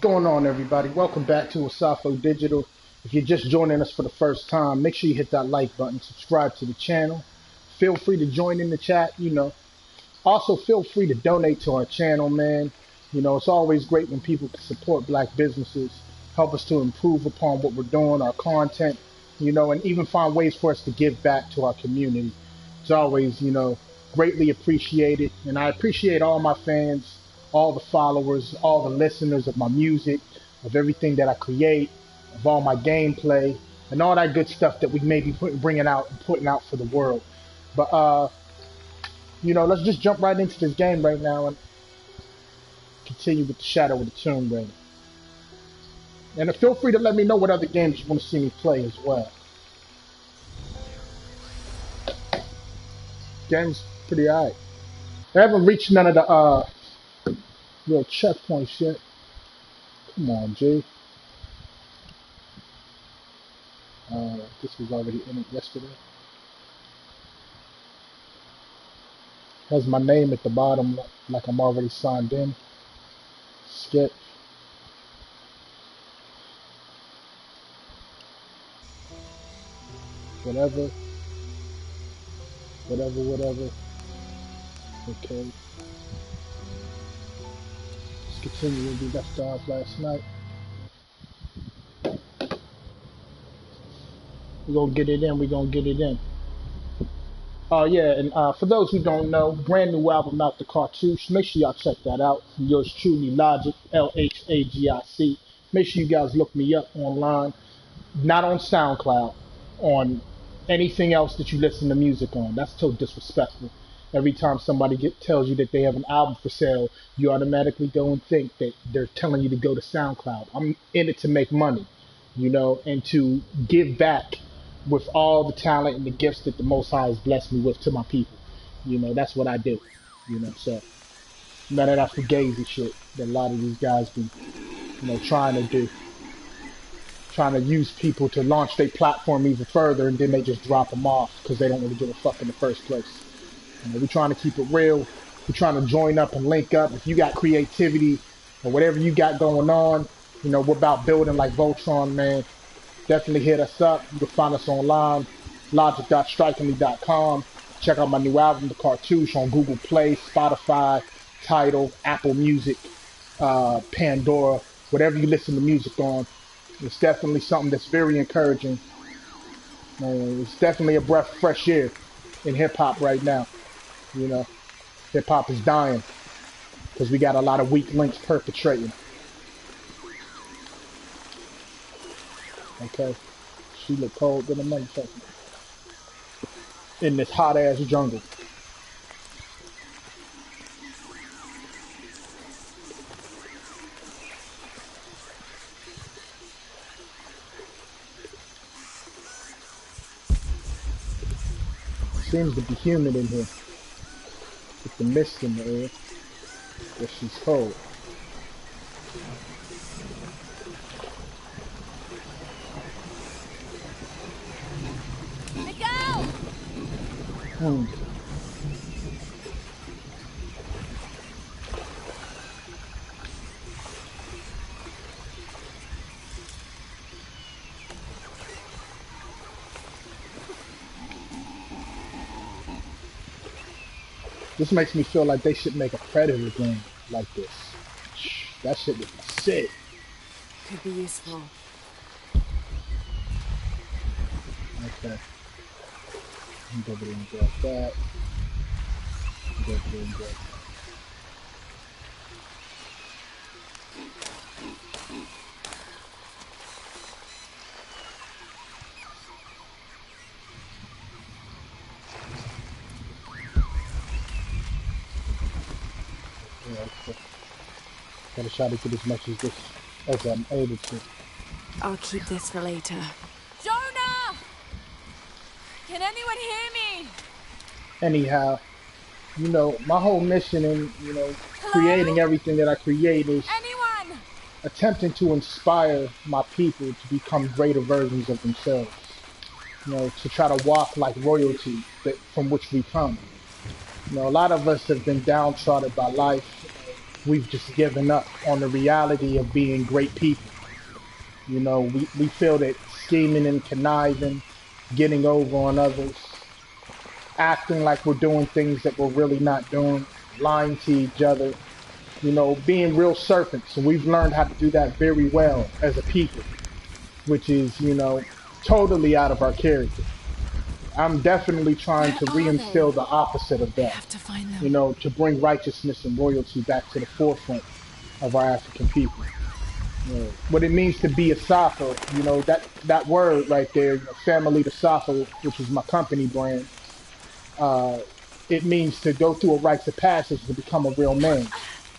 Going on, everybody? Welcome back to Asafo Digital. If you're just joining us for the first time, make sure you hit that like button, subscribe to the channel. Feel free to join in the chat, Also, feel free to donate to our channel, man. It's always great when people can support black businesses, help us to improve upon what we're doing, our content, and even find ways for us to give back to our community. It's always, greatly appreciated. And I appreciate all my fans, all the followers, all the listeners of my music, of everything that I create, of all my gameplay, and all that good stuff that we may be bringing out and putting out for the world. But, let's just jump right into this game right now and continue with the Shadow of the Tomb Raider. And feel free to let me know what other games you want to see me play as well. Game's pretty alright. I haven't reached none of the real checkpoints yet. Come on, G. This was already in it yesterday. Has my name at the bottom like I'm already signed in. Skip. Whatever. Okay. Let's continue where we left off last night. We're gonna get it in. Oh yeah, and for those who don't know, brand new album out, the Cartouche. Make sure y'all check that out. From yours truly, Logic, L-H-A-G-I-C. Make sure you guys look me up online. Not on SoundCloud, on anything else that you listen to music on. That's so disrespectful. Every time somebody tells you that they have an album for sale, you automatically go and think that they're telling you to go to SoundCloud. I'm in it to make money, and to give back with all the talent and the gifts that the Most High has blessed me with to my people. That's what I do. So none of that fugazi shit that a lot of these guys be, trying to do. Trying to use people to launch their platform even further, and then they just drop them off because they don't really give a fuck in the first place. We're trying to keep it real. We're trying to join up and link up. If you got creativity or whatever you got going on, we're about building like Voltron, man. Definitely hit us up. You can find us online, logic.strikingme.com. Check out my new album, The Cartouche, on Google Play, Spotify, Tidal, Apple Music, Pandora, whatever you listen to music on. It's definitely something that's very encouraging. It's definitely a breath of fresh air in hip-hop right now. Hip-hop is dying because we got a lot of weak links perpetrating. Okay, she look cold than a motherfucker in this hot ass jungle. Seems to be humid in here with the mist in the air, but she's cold. This makes me feel like they should make a Predator game like this. That shit would be sick. Could be useful. Okay. Go over there and grab that. Go over there and grab that. Yeah, gotta try to get as much as this as I'm able to. I'll keep this for later. Jonah! Can anyone hear me? Anyhow, my whole mission in, creating everything that I create is Anyone? attempting to inspire my people to become greater versions of themselves. To try to walk like royalty from which we come. A lot of us have been downtrodden by life. we've just given up on the reality of being great people. You know, we feel that scheming and conniving, getting over on others, acting like we're doing things that we're really not doing, lying to each other, you know, being real serpents. And we've learned how to do that very well as a people, which is, you know, totally out of our character. I'm definitely trying Where to are they? reinstill the opposite of I that, have to find you them. know, to bring righteousness and royalty back to the forefront of our African people. You know, what it means to be a Asafo, you know, that word right there, you know, family to Asafo, which is my company brand, uh, it means to go through a rites of passage to become a real man,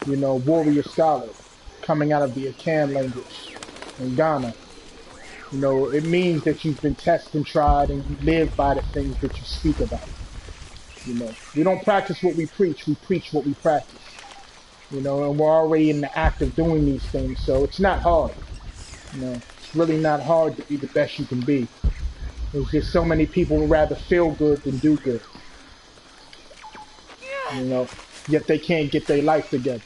you know, warrior scholar, coming out of the Akan language in Ghana. You know, it means that you've been tested and tried and you live by the things that you speak about. You know, we don't practice what we preach what we practice. You know, and we're already in the act of doing these things, so it's not hard. You know, it's really not hard to be the best you can be. There's just so many people who rather feel good than do good. You know, yet they can't get their life together.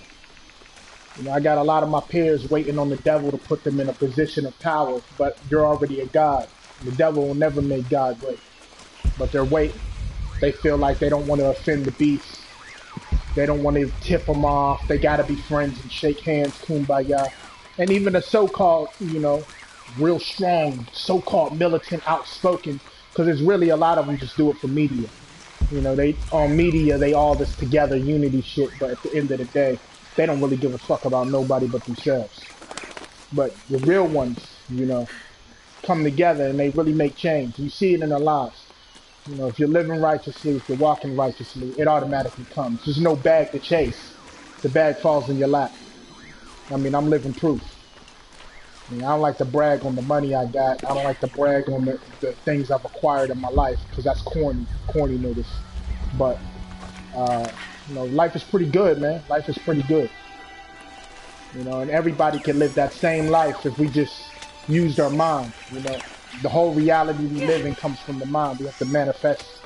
You know, I got a lot of my peers waiting on the devil to put them in a position of power, but you're already a god. The devil will never make God great, but they're waiting. They feel like they don't want to offend the beast. They don't want to tip them off. They got to be friends and shake hands, kumbaya. And even the so-called, you know, real strong, so-called militant, outspoken, because there's really a lot of them just do it for media. You know, they on media, they all this together unity shit, but at the end of the day, they don't really give a fuck about nobody but themselves. But the real ones, you know, come together and they really make change. You see it in their lives. You know, if you're living righteously, if you're walking righteously, it automatically comes. There's no bag to chase. The bag falls in your lap. I mean, I'm living proof. I mean, I don't like to brag on the money I got. I don't like to brag on the things I've acquired in my life because that's corny notice. But you know, life is pretty good, man. Life is pretty good. You know, and everybody can live that same life if we just used our mind. You know, the whole reality we live in comes from the mind. We have to manifest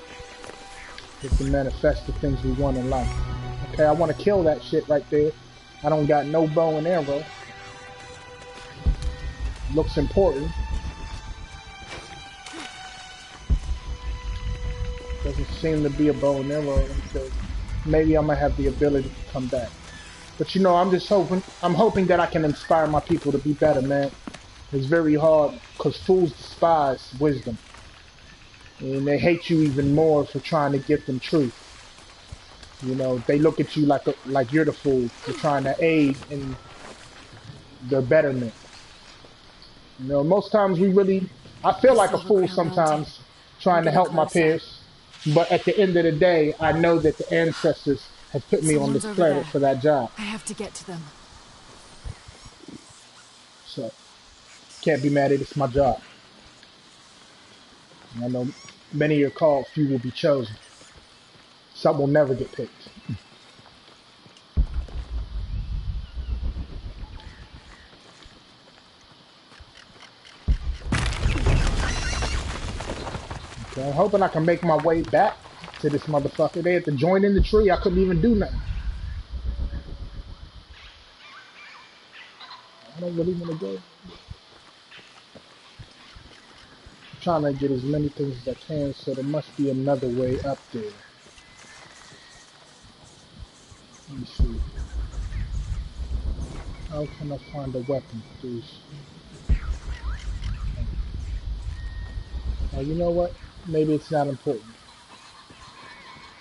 the things we want in life. Okay, I want to kill that shit right there. I don't got no bow and arrow. Looks important. Doesn't seem to be a bow and arrow until maybe I'm gonna have the ability to come back. But you know, I'm just hoping. I'm hoping that I can inspire my people to be better, man. It's very hard because fools despise wisdom, and they hate you even more for trying to give them truth. You know, they look at you like you're the fool for trying to aid in their betterment. You know, most times I feel This like a level fool ground mountain. sometimes I'm trying to getting help my closer. peers. But at the end of the day, I know that the ancestors have put me on Someone's this over planet there. for that job. I have to get to them. So, can't be mad at it. It's my job. And I know many are called, few will be chosen. Some will never get picked. Okay, I'm hoping I can make my way back to this motherfucker. They had to join in the tree. I couldn't even do nothing. I don't really want to go. I'm trying to get as many things as I can, so there must be another way up there. Let me see. How can I find a weapon, please? You know what? Maybe it's not important.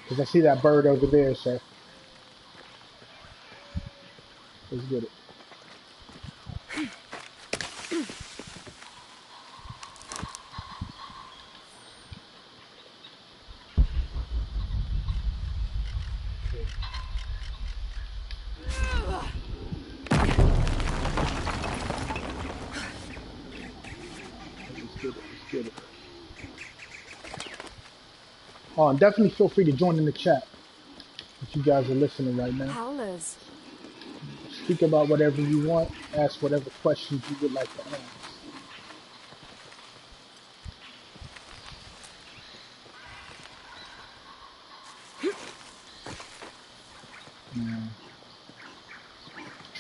Because I see that bird over there, so let's get it. Let's get it. Let's get it. Oh, and definitely feel free to join in the chat if you guys are listening right now. Howlers. Speak about whatever you want. Ask whatever questions you would like to ask.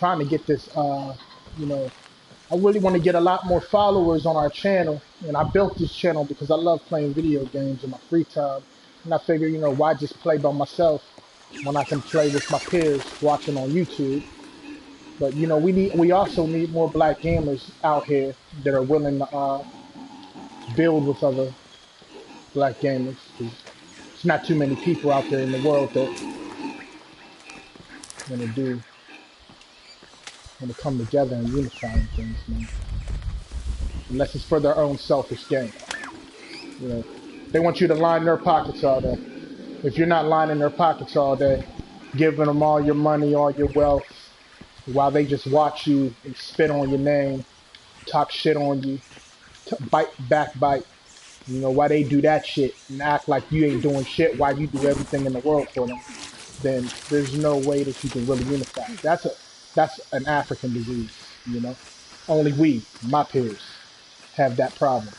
trying to get this, you know, I really want to get a lot more followers on our channel. And I built this channel because I love playing video games in my free time. And I figure, you know, why just play by myself when I can play with my peers watching on YouTube. But you know, we also need more black gamers out here that are willing to build with other black gamers. 'Cause there's not too many people out there in the world that want to come together and unify and things, man. Unless it's for their own selfish gain. You know, they want you to line their pockets all day. If you're not lining their pockets all day, giving them all your money, all your wealth, while they just watch you and spit on your name, talk shit on you, backbite. You know, why they do that shit and act like you ain't doing shit while you do everything in the world for them, then there's no way that you can really unify. That's an African disease, you know. Only we, my peers, have that problem,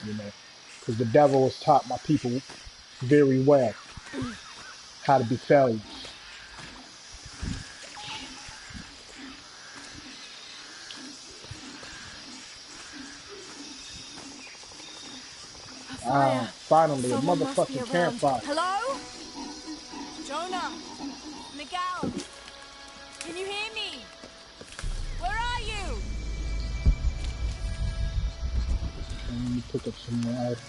you know, because the devil has taught my people very well how to be failures. A fire. Finally, a Someone must be motherfucking around. campfire. Hello? Jonah? Miguel? Can you hear me? Where are you? And let me pick up some more items.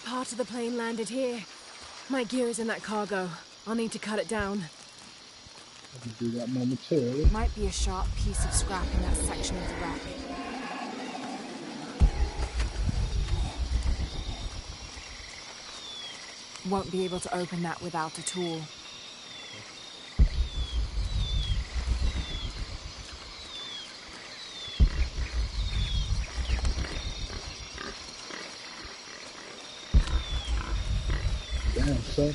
Part of the plane landed here. My gear is in that cargo. I'll need to cut it down. I can do that momentarily. Might be a sharp piece of scrap in that section of the wreck. Won't be able to open that without a tool. Damn, son.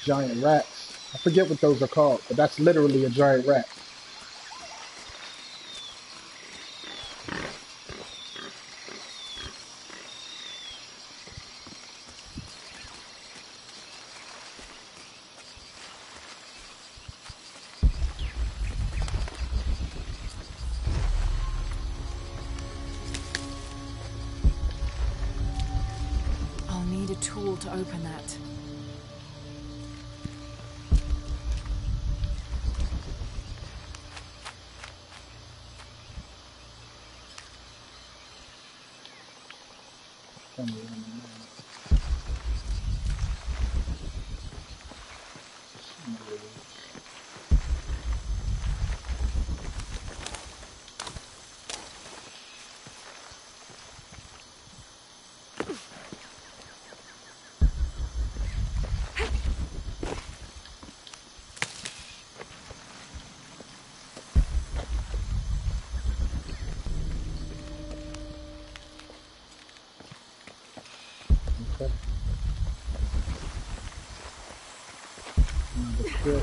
Giant rats. I forget what those are called, but that's literally a giant rat. I'll need a tool to open that. Okay. Good.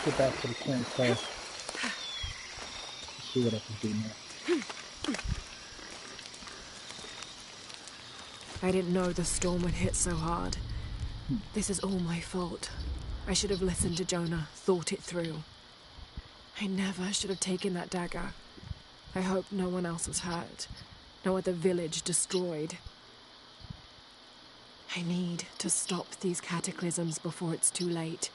Get back to the campfire. Let's see what I can do now. I didn't know the storm would hit so hard. This is all my fault. I should have listened to Jonah, thought it through. I never should have taken that dagger. I hope no one else was hurt. No other village destroyed. I need to stop these cataclysms before it's too late.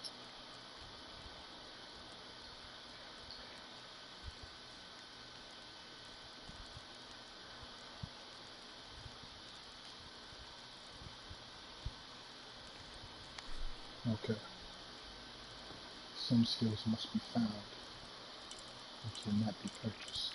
Okay. Some skills must be found, which will not be purchased.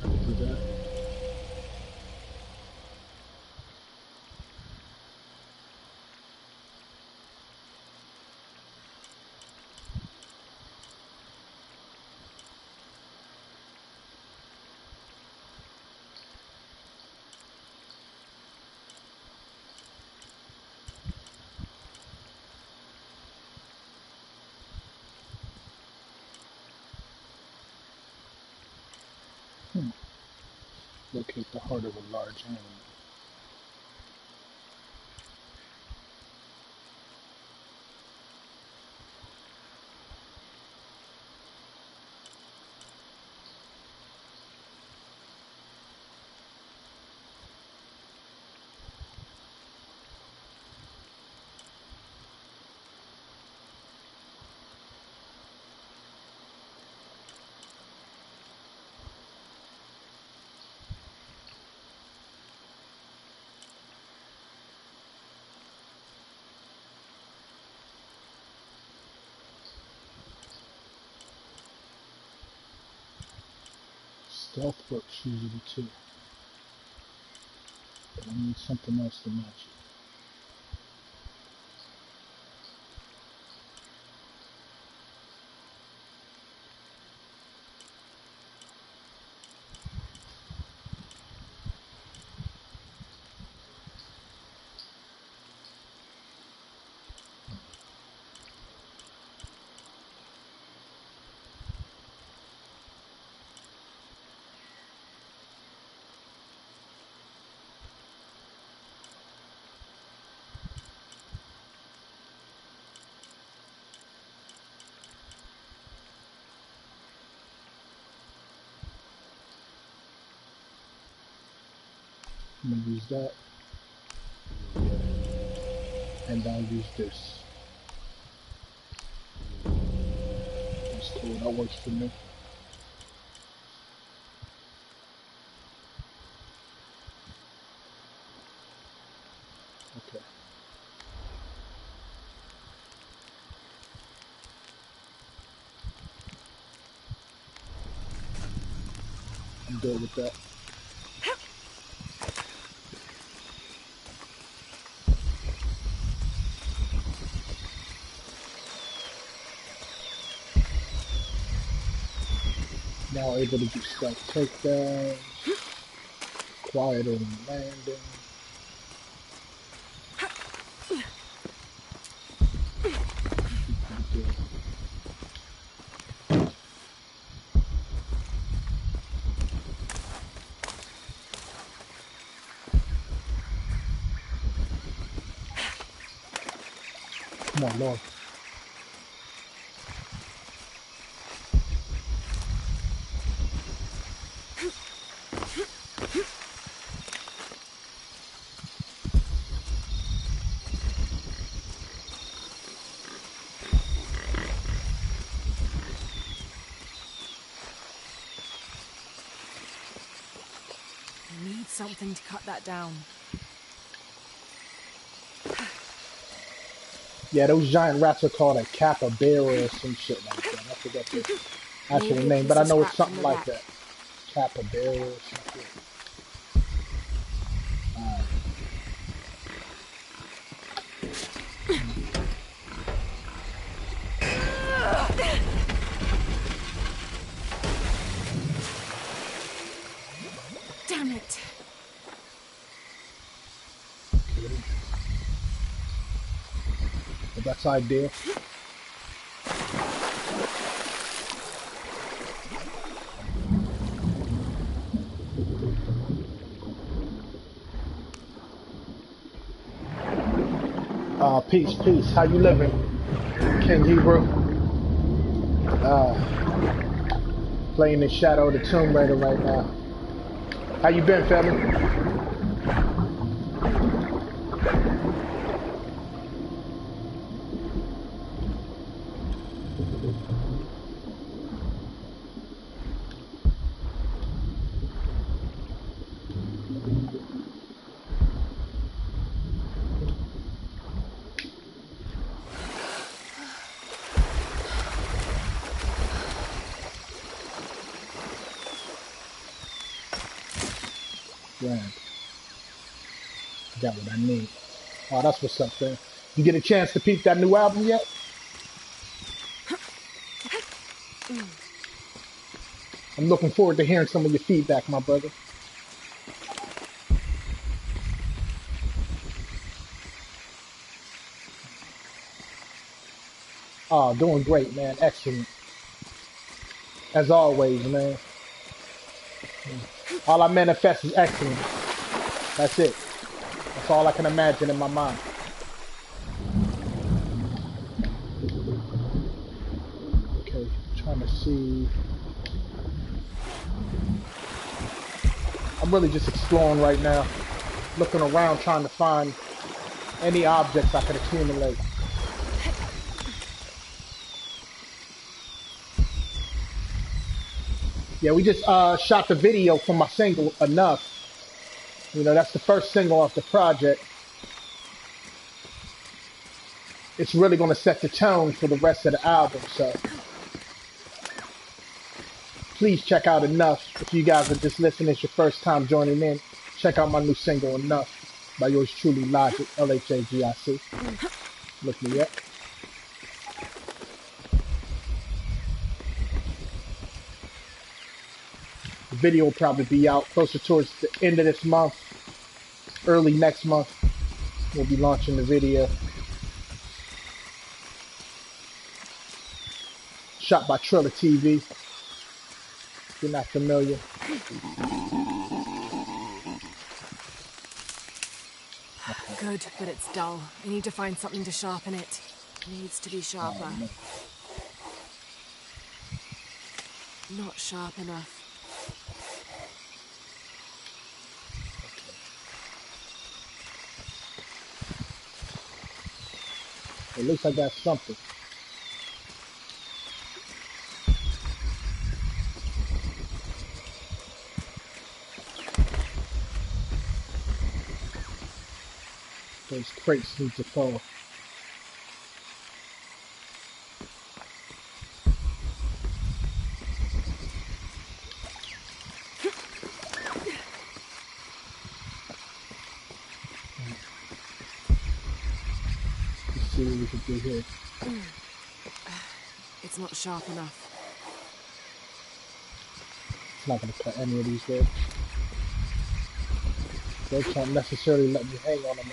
I can do that. Locate the heart of a large animal. Stealth works usually too, but I need something else to match it. I'm gonna use that, and I'll use this. That's cool, that works for me. Okay. I'm good with that. Now able to do stealth takedowns. Quieter than landing. Come on, Lord. I need something to cut that down. Yeah, those giant rats are called a capybara or some shit like that. I forget the actual Maybe a name, but piece I of know it's scrap from something the like wreck. that. Capybara or something. Damn it! Okay. But that's ideal. Peace, peace. How you living, King Hebrew? Playing the Shadow of the Tomb Raider right now. How you been, family? Grand. Got what I need. Oh, that's what's up, man. You get a chance to peep that new album yet? I'm looking forward to hearing some of your feedback, my brother. Oh, doing great, man. Excellent. As always, man. All I manifest is excellence. That's it. That's all I can imagine in my mind. Okay, trying to see. I'm really just exploring right now. Looking around trying to find any objects I could accumulate. Yeah, we just shot the video for my single, Enough. You know, that's the first single off the project. It's really going to set the tone for the rest of the album, so please check out Enough. If you guys are just listening, it's your first time joining in, check out my new single, Enough, by yours truly, Logic, L-H-A-G-I-C. Look me up. The video will probably be out closer towards the end of this month, early next month. We'll be launching the video. Shot by Triller TV. If you're not familiar. Good, but it's dull. I need to find something to sharpen it. Needs to be sharper. Not sharp enough. At least I got something. Those crates need to fall. Let's see what we can do here. It's not sharp enough. It's not gonna cut any of these roads. They can't necessarily let me hang on them.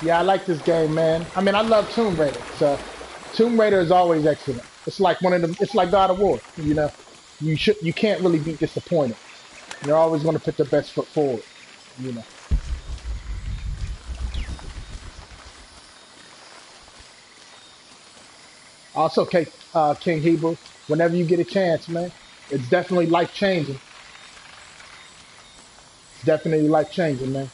Yeah, I like this game, man. I mean, I love Tomb Raider. So Tomb Raider is always excellent. It's like one of them. It's like God of War. You know, you can't really be disappointed. They're always going to put their best foot forward. You know. Also, King Hebrew, whenever you get a chance, man, it's definitely life changing. It's definitely life changing, man.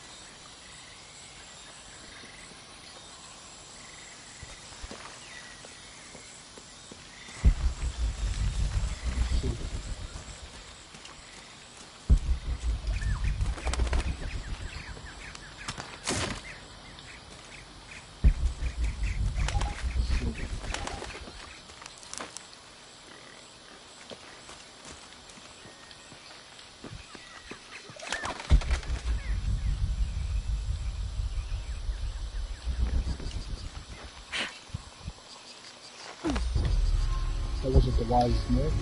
That wasn't the wisest move.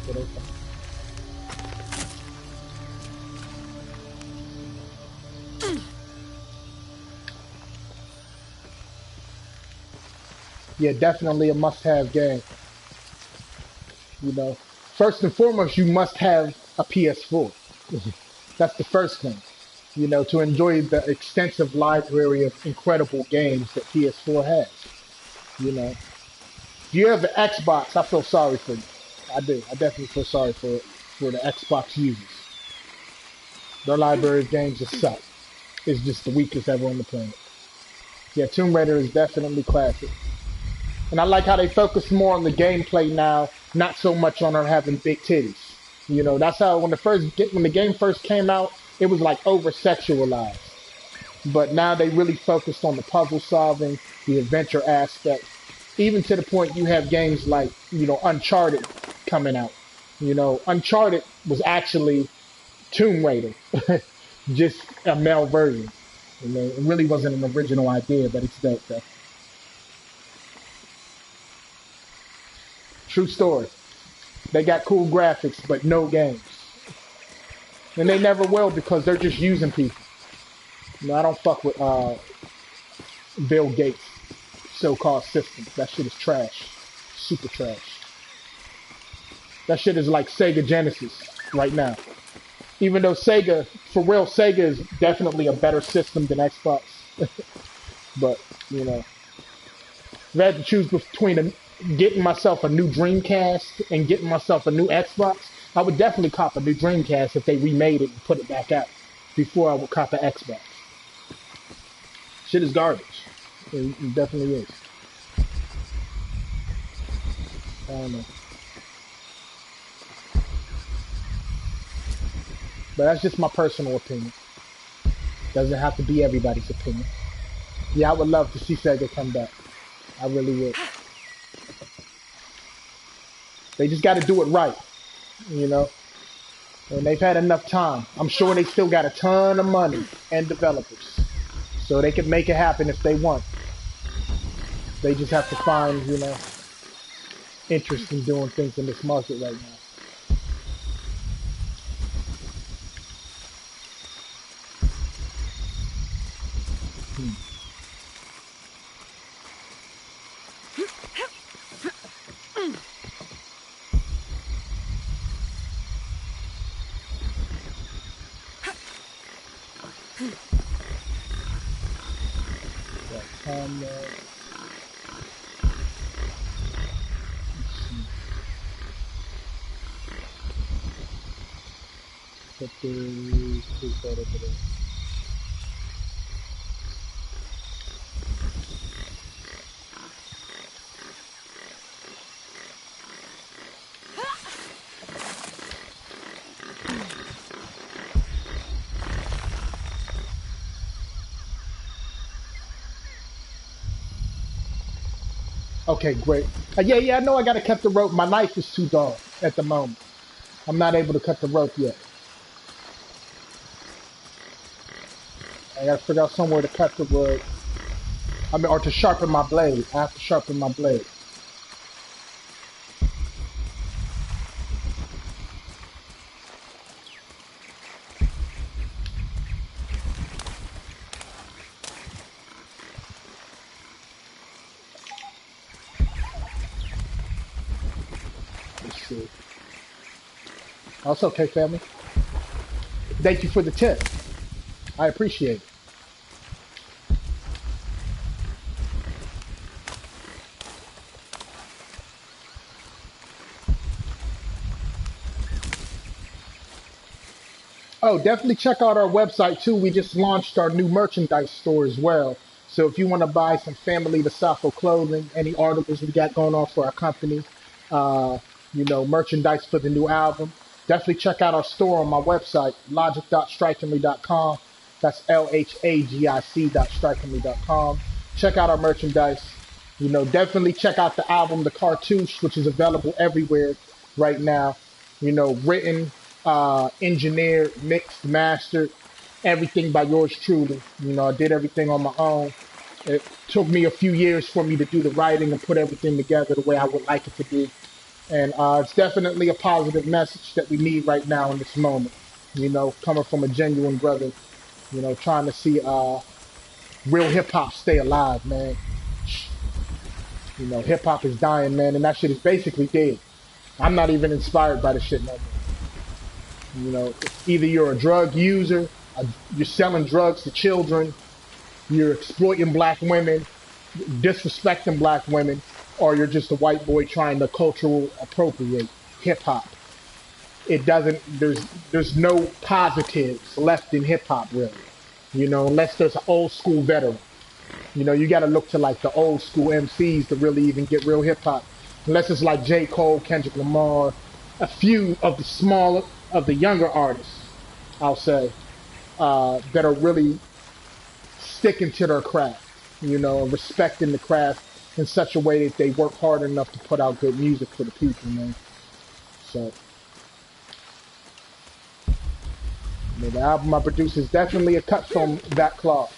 But okay. Yeah, definitely a must-have game. You know, first and foremost, you must have a PS4. That's the first thing. You know, to enjoy the extensive library of incredible games that PS4 has. You know, if you have an Xbox, I feel sorry for you. I do. I definitely feel sorry for the Xbox users. Their library of games just suck. It's just the weakest ever on the planet. Yeah, Tomb Raider is definitely classic. And I like how they focus more on the gameplay now, not so much on her having big titties. You know, that's how when the game first came out, it was like over sexualized. But now they really focused on the puzzle solving, the adventure aspect, even to the point you have games like, Uncharted coming out. You know, Uncharted was actually Tomb Raider, just a male version. You know, it really wasn't an original idea, but it's dope though. True story. They got cool graphics, but no games. And they never will because they're just using people. You know, I don't fuck with Bill Gates' so-called systems. That shit is trash. Super trash. That shit is like Sega Genesis right now. Even though for real, Sega is definitely a better system than Xbox. But, if I had to choose between getting myself a new Dreamcast and getting myself a new Xbox, I would definitely cop a new Dreamcast if they remade it and put it back out before I would cop an Xbox. Shit is garbage. It definitely is. I don't know. But that's just my personal opinion. Doesn't have to be everybody's opinion. Yeah, I would love to see Sega come back. I really would. They just got to do it right, you know. And they've had enough time. I'm sure they still got a ton of money and developers, so they can make it happen if they want. They just have to find, interest in doing things in this market right now. Right, put that over there. Okay, great. Yeah, I know I gotta cut the rope. My knife is too dull at the moment. I'm not able to cut the rope yet. I gotta figure out somewhere to cut the rope. Or to sharpen my blade. I have to sharpen my blade. Oh, it's okay, family. Thank you for the tip. I appreciate it. Oh, definitely check out our website too. We just launched our new merchandise store as well. So if you want to buy some family Asafo clothing, any articles we got going on for our company, uh, merchandise for the new album, definitely check out our store on my website, logic.strikingly.com. That's LHAGIC.strikingly.com. Check out our merchandise. Definitely check out the album, The Cartouche, which is available everywhere right now. Written, engineered, mixed, mastered, everything by yours truly. I did everything on my own. It took me a few years for me to do the writing and put everything together the way I would like it to be. And it's definitely a positive message that we need right now in this moment. Coming from a genuine brother, trying to see real hip hop stay alive, man. Hip hop is dying, man, and that shit is basically dead. I'm not even inspired by the shit no more. Either you're a drug user, you're selling drugs to children, you're exploiting black women, disrespecting black women, or you're just a white boy trying to cultural appropriate hip hop. It doesn't. There's no positives left in hip hop really. Unless there's an old school veteran. You got to look to like the old school MCs to really even get real hip hop. Unless it's like J. Cole, Kendrick Lamar, a few of the smaller, of the younger artists, I'll say, that are really sticking to their craft, and respecting the craft in such a way that they work hard enough to put out good music for the people, man. So, the album I produce is definitely a cut from that cloth.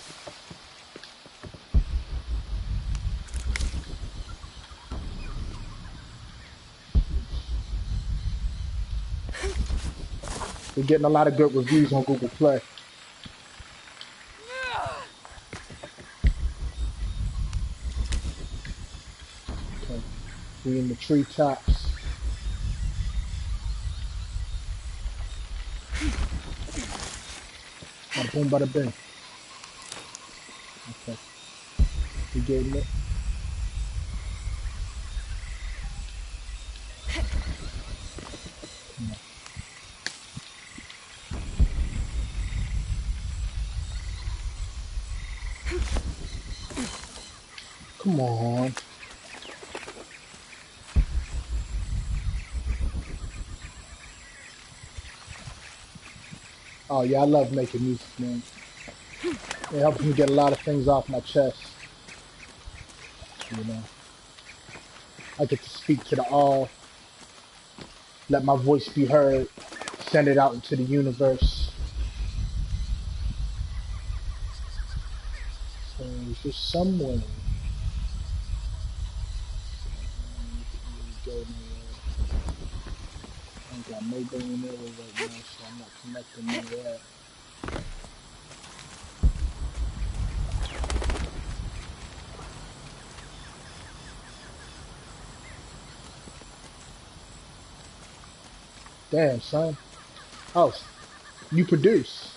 We're getting a lot of good reviews on Google Play. Okay. We in the treetops. Bada boom, bada bing. Okay. We getting it. Come on. Oh yeah, I love making music, man. It helps me get a lot of things off my chest. You know, I get to speak to the all, let my voice be heard, send it out into the universe. So it's just some way. Go I ain't got no going there right now, so I'm not connecting none of that. Damn, son. Oh, you produce.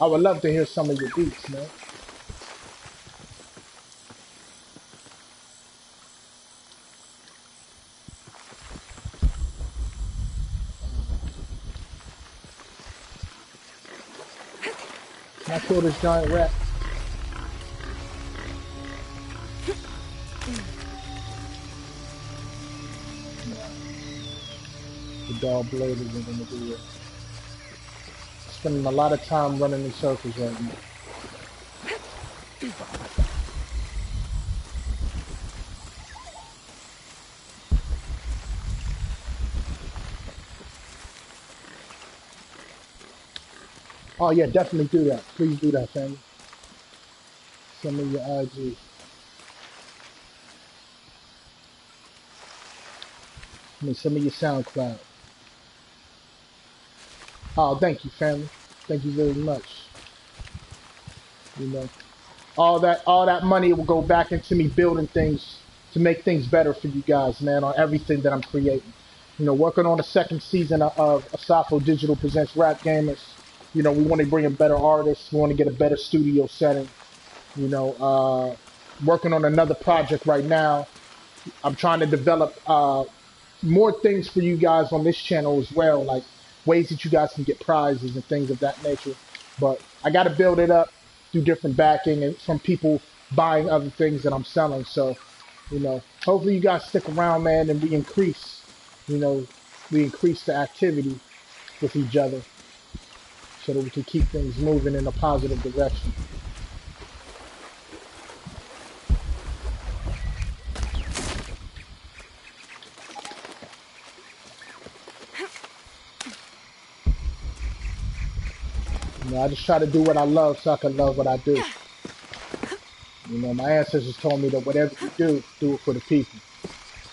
I would love to hear some of your beats, man. Can I kill this giant rat? No. The dog blade isn't gonna do it. Spending a lot of time running in circles right now. Oh yeah, definitely do that. Please do that, family. Send me your IG. Send me your SoundCloud. Oh, thank you, family. Thank you very much. You know, all that money will go back into me building things to make things better for you guys, man, on everything that I'm creating. You know, working on the second season of Asafo Digital Presents Rap Gamers. You know, we want to bring in better artists. We want to get a better studio setting. You know, working on another project right now. I'm trying to develop more things for you guys on this channel as well, like ways that you guys can get prizes and things of that nature. But I got to build it up through different backing and from people buying other things that I'm selling. So, you know, hopefully you guys stick around, man, and you know, we increase the activity with each other so that we can keep things moving in a positive direction. You know, I just try to do what I love so I can love what I do. You know, my ancestors told me that whatever you do it for the people.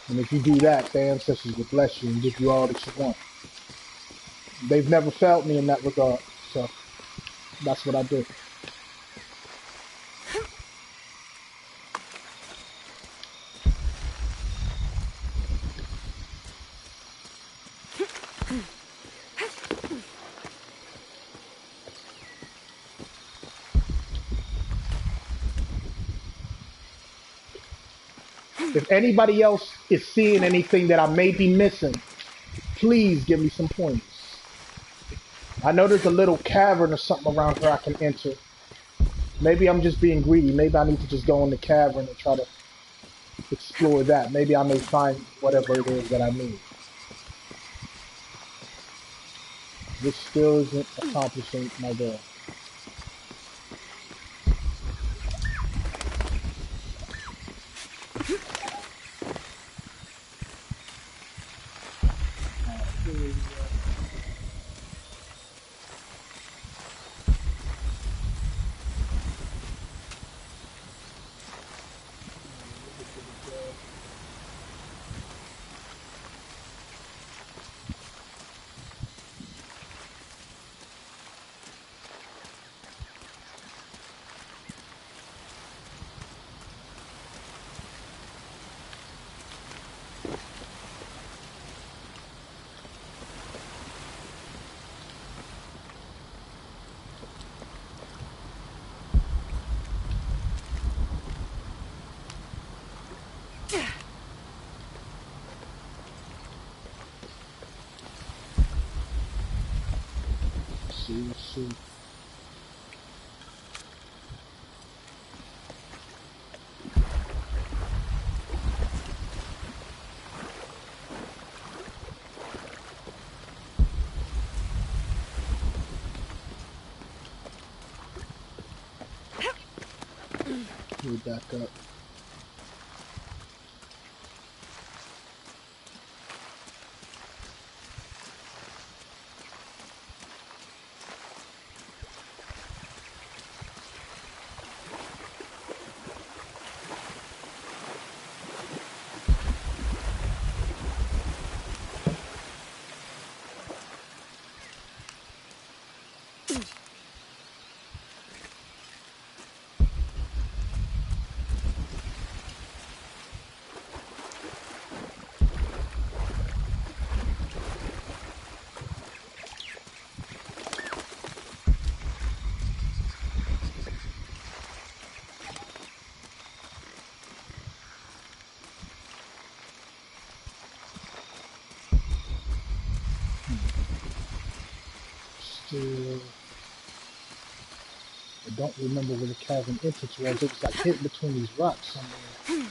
And if you do that, the ancestors will bless you and give you all that you want. They've never failed me in that regard. So that's what I do. If anybody else is seeing anything that I may be missing, please give me some pointers. I know there's a little cavern or something around here I can enter. Maybe I'm just being greedy. Maybe I need to just go in the cavern and try to explore that. Maybe I may find whatever it is that I need. This still isn't accomplishing my goal. Let's see. Move back up. Still, I don't remember where the cavern entrance was. It was like hidden between these rocks somewhere.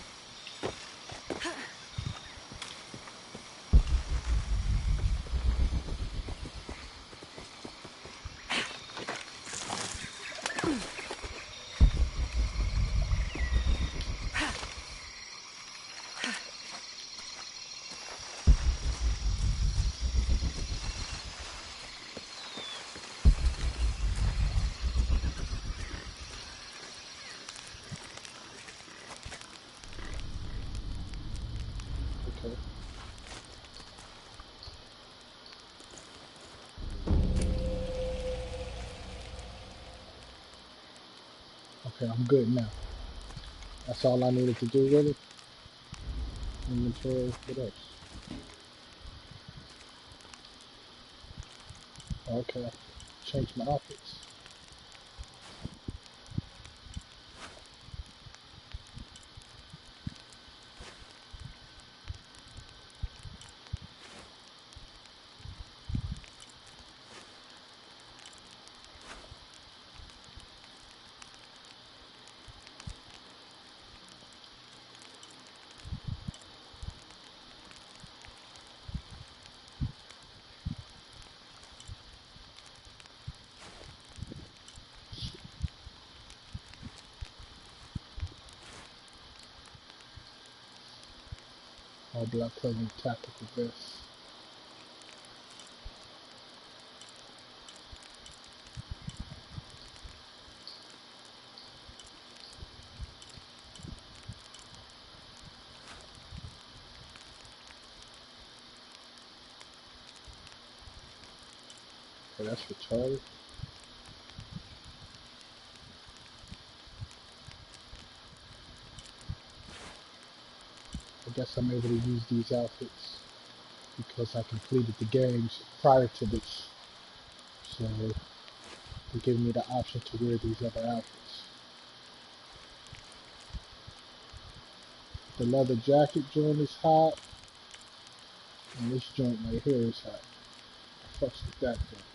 Okay. Okay, I'm good now. That's all I needed to do with it. Inventory. What else? Okay. Change my outfits. All black clothing, tactical vest. Okay, that's retarded. I guess I'm able to use these outfits because I completed the games prior to this. So they're giving me the option to wear these other outfits. The leather jacket joint is hot, and this joint right here is hot. I fucks with that joint.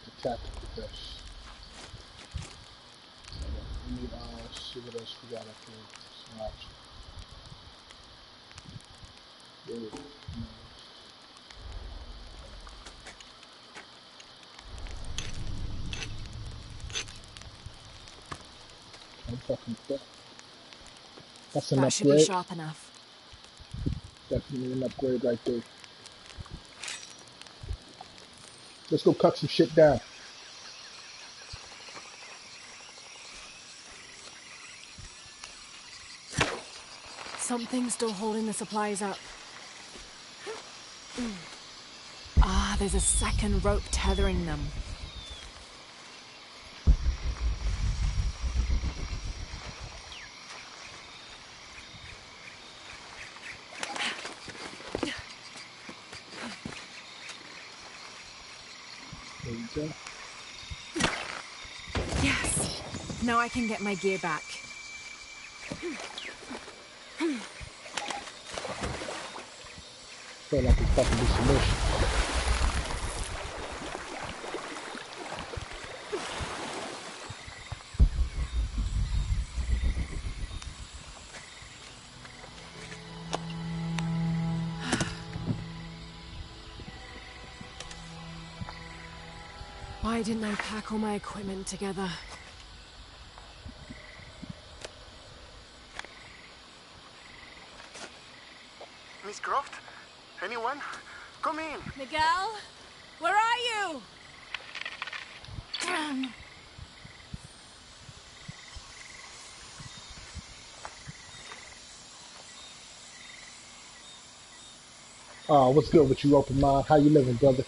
The tactical vest. Let me see what else we got up here. Some options. Yeah, I'm fucking with that. That's an That should be upgrade. sharp enough. Definitely an upgrade right there. Let's go cut some shit down. Something's still holding the supplies up. Ah, there's a second rope tethering them. There you go. Yes! Now I can get my gear back. Feel like it's fucking do some mission. Why didn't I pack all my equipment together? Miss Croft? Anyone? Come in. Miguel? Where are you? What's good with you, open mind? How you living, brother?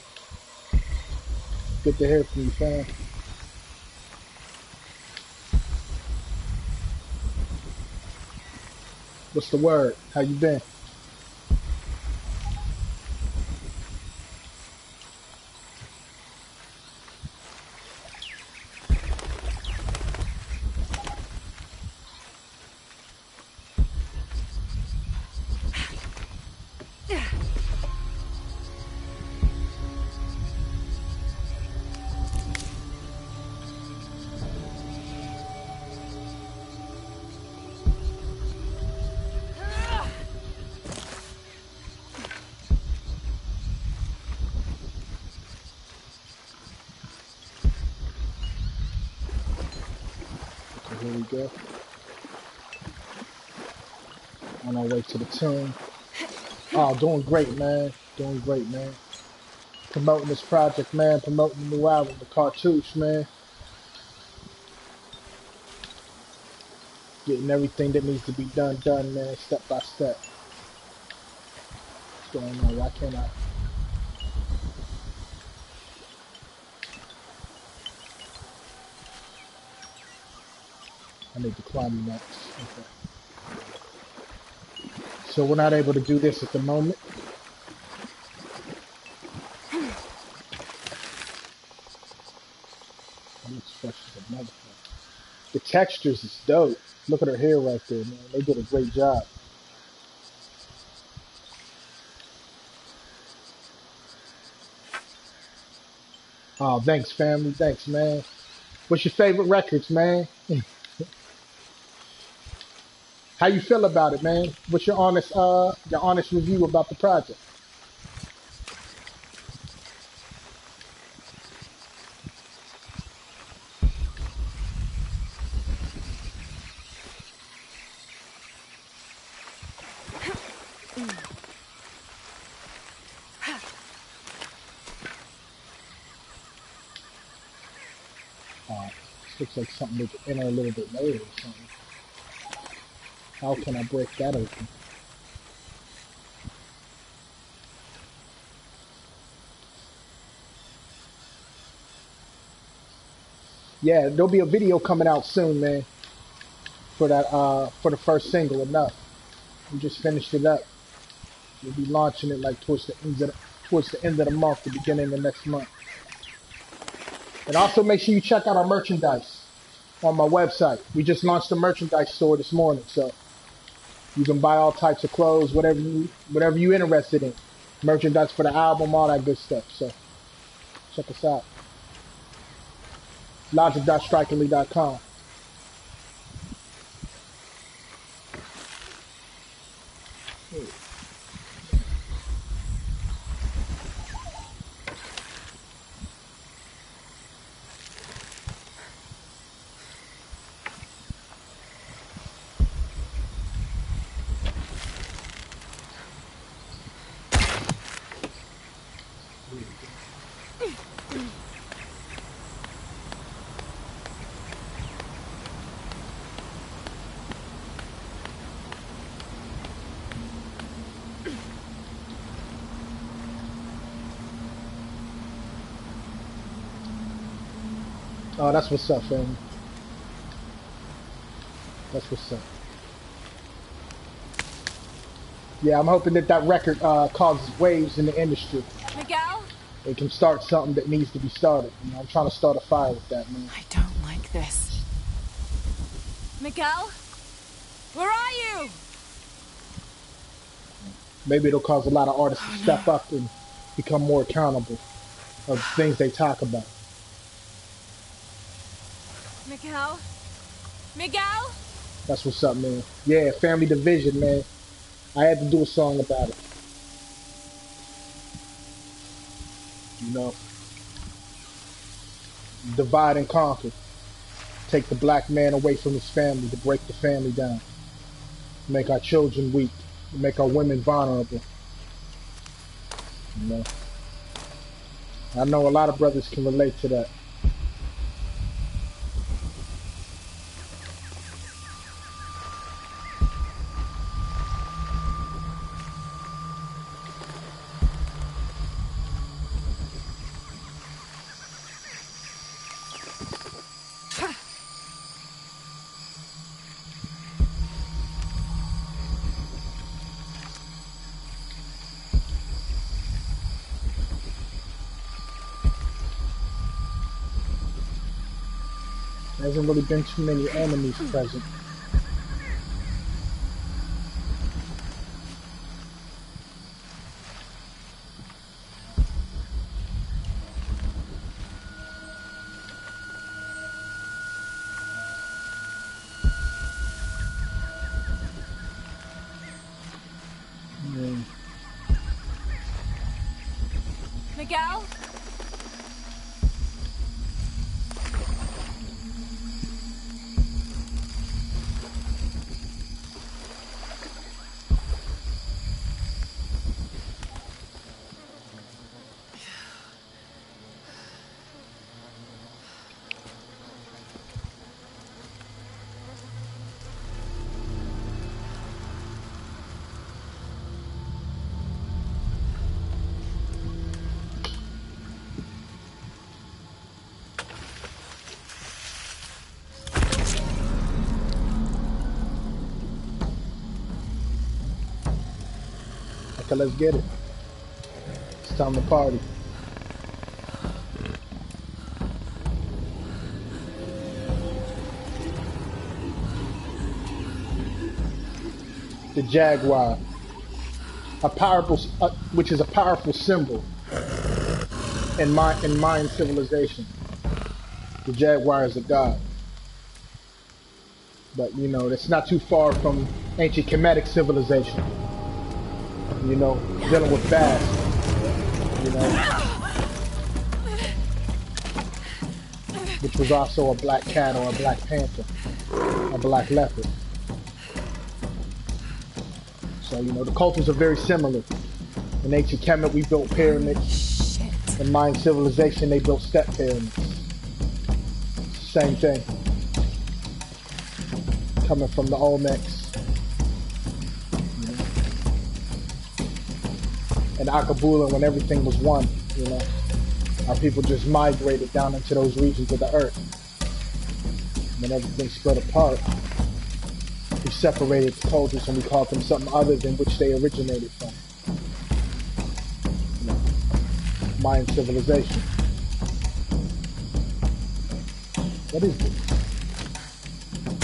Good to hear from you, fam. What's the word? How you been? Okay, here we go. On our way to the tomb. Oh, doing great, man. Doing great, man. Promoting this project, man. Promoting the new album, the cartouche, man. Getting everything that needs to be done, man. Step by step. What's going on? Why can't I? I need to climb the next. Okay. So we're not able to do this at the moment. Looks fresh as a motherfucker. The textures is dope. Look at her hair right there, man. They did a great job. Oh, thanks, family. Thanks, man. What's your favorite records, man? How you feel about it, man? What's your honest review about the project? This looks like something we could enter a little bit later or something. How can I break that open? Yeah, there'll be a video coming out soon, man, for that for the first single, Enough. We just finished it up. We'll be launching it like towards the end of the month, the beginning of next month. And also make sure you check out our merchandise on my website. We just launched a merchandise store this morning, so you can buy all types of clothes, whatever you interested in. Merchandise for the album, all that good stuff. So check us out. Logic.strikingly.com. Oh, that's what's up, family. That's what's up. Yeah, I'm hoping that that record causes waves in the industry. Miguel? It can start something that needs to be started. You know, I'm trying to start a fire with that, man. I don't like this. Miguel? Where are you? Maybe it'll cause a lot of artists to step up and become more accountable of things they talk about. Miguel? Miguel? That's what's up, man. Yeah, family division, man. I had to do a song about it. You know, divide and conquer. Take the black man away from his family to break the family down. Make our children weak. Make our women vulnerable. You know, I know a lot of brothers can relate to that. There hasn't really been too many enemies present. Yeah. Miguel? Okay, let's get it. It's time to party. the Jaguar, which is a powerful symbol in Mayan civilization. The Jaguar is a god, but you know it's not too far from ancient Kemetic civilization. You know, dealing with bass. You know, which was also a black cat or a black panther, a black leopard. So, you know, the cultures are very similar. In ancient Kemet, we built pyramids. Shit. In Mayan civilization, they built step pyramids. Same thing. Coming from the Olmecs. You know? And Akabula, when everything was one, you know. Our people just migrated down into those regions of the earth. When everything split apart, we separated the cultures and we called them something other than which they originated from. You know, Mayan civilization. What is this?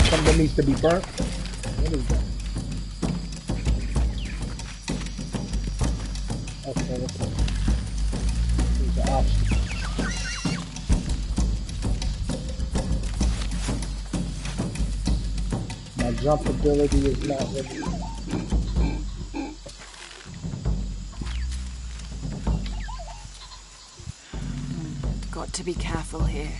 Something that needs to be burnt? What is that? Okay. Here's the option. My jump ability is not really. Got to be careful here.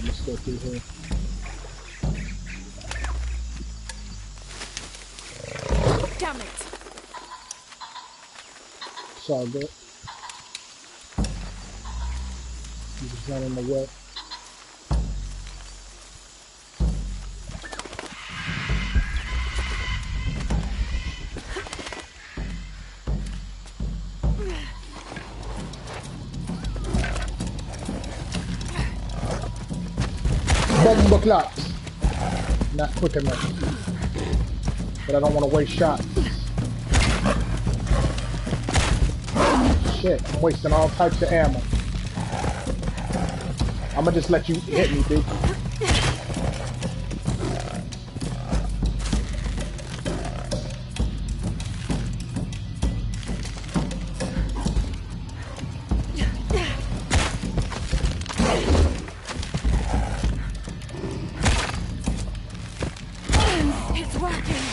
Let's go through here. Damn it! It's all good. You just run in the way. Bomba clocks. Not quick enough. But I don't want to waste shots. Shit, I'm wasting all types of ammo. I'm gonna just let you hit me, dude. It's working!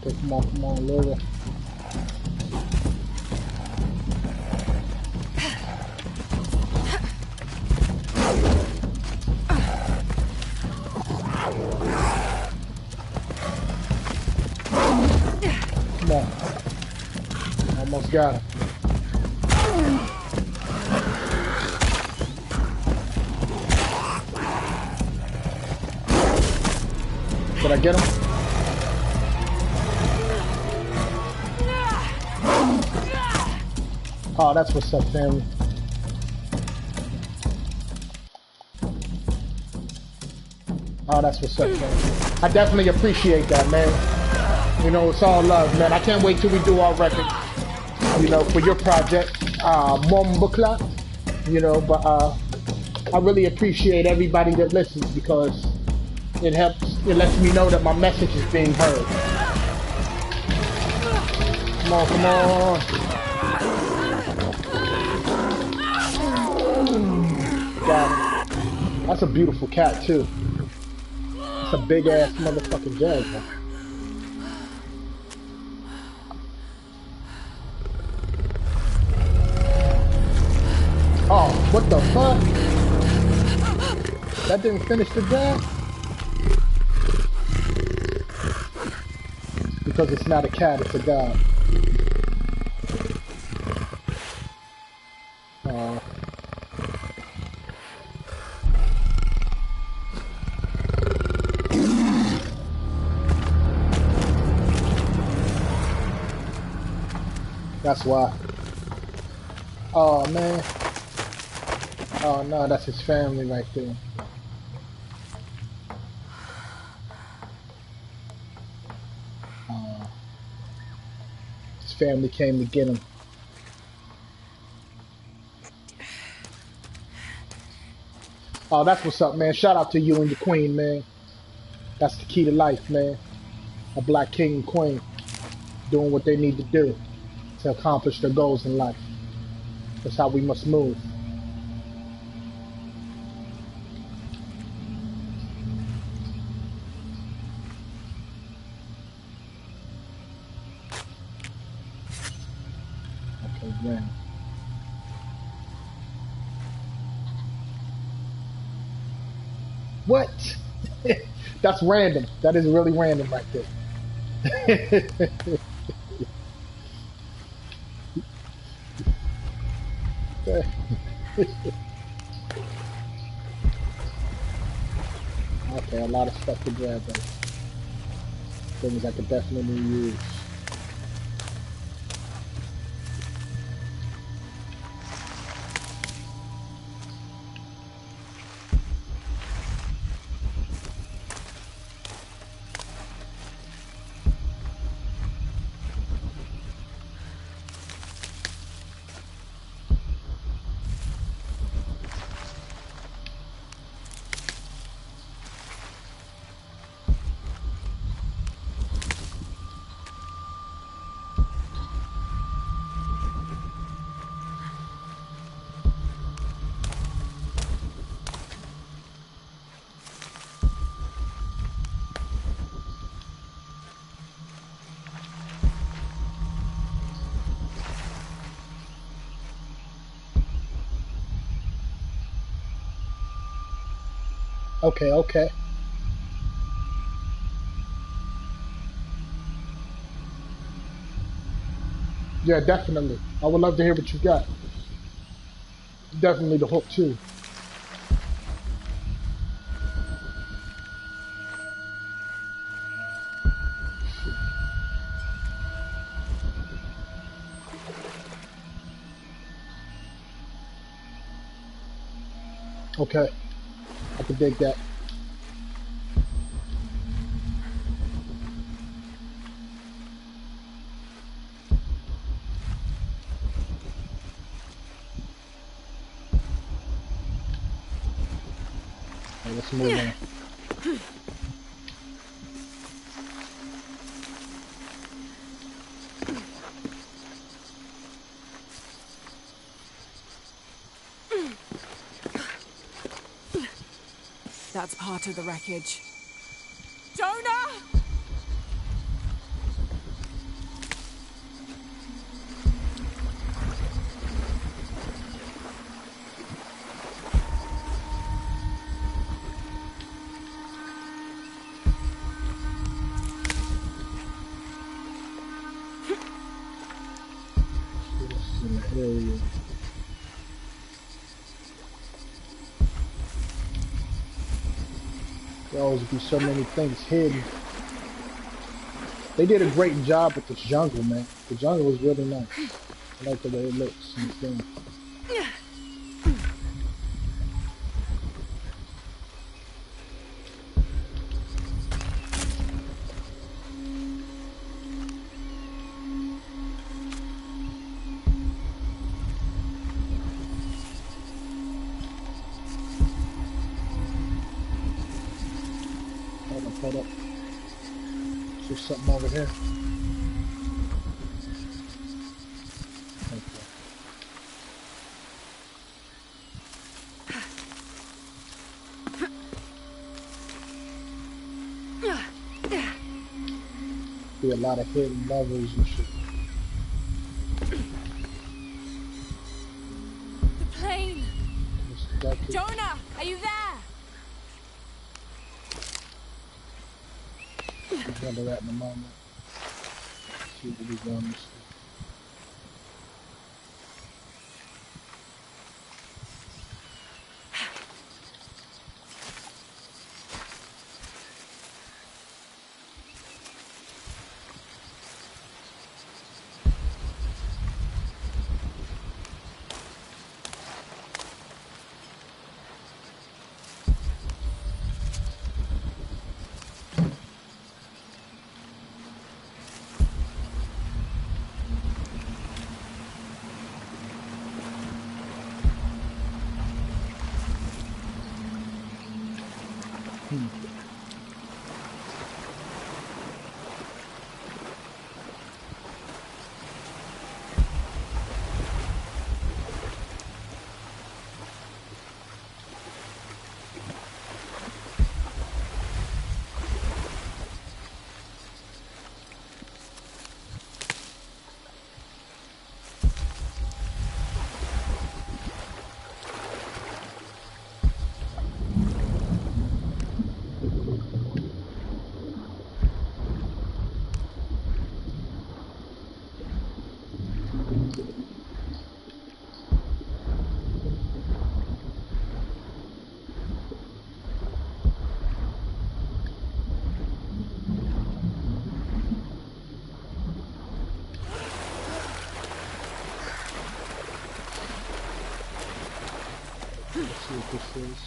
Okay, come on, Laura. Come on. Almost got him. Did I get him? Oh, that's what's up, family. Oh, that's what's up, family. I definitely appreciate that, man. You know, it's all love, man. I can't wait till we do our record, you know, for your project, Mombukla, you know, but I really appreciate everybody that listens because it helps, it lets me know that my message is being heard. Come on, come on. Got it. That's a beautiful cat, too. It's a big ass motherfucking Jaguar. Oh, what the fuck? That didn't finish the job? Because it's not a cat, it's a god. That's why. Oh man. Oh no, that's his family right there. His family came to get him. Oh, that's what's up, man. Shout out to you and your queen, man. That's the key to life, man. A black king and queen doing what they need to do to accomplish their goals in life. That's how we must move. Okay, man. What? That's random. That is really random right there. Okay, a lot of stuff to grab though. Things I could definitely use. Okay, okay. Yeah, definitely. I would love to hear what you got. Definitely the hook too. Okay, I can dig that. Okay, let's move on. That's part of the wreckage. Jonah! This in the area. There always be so many things hidden. They did a great job with this jungle, man. The jungle was really nice. I like the way it looks in this game. Hold up. There's something over here. Okay. Be a lot of hidden levels and shit. The plane! That Jonah, are you there? handle that in a moment. see what we want to see. Let's see what this is.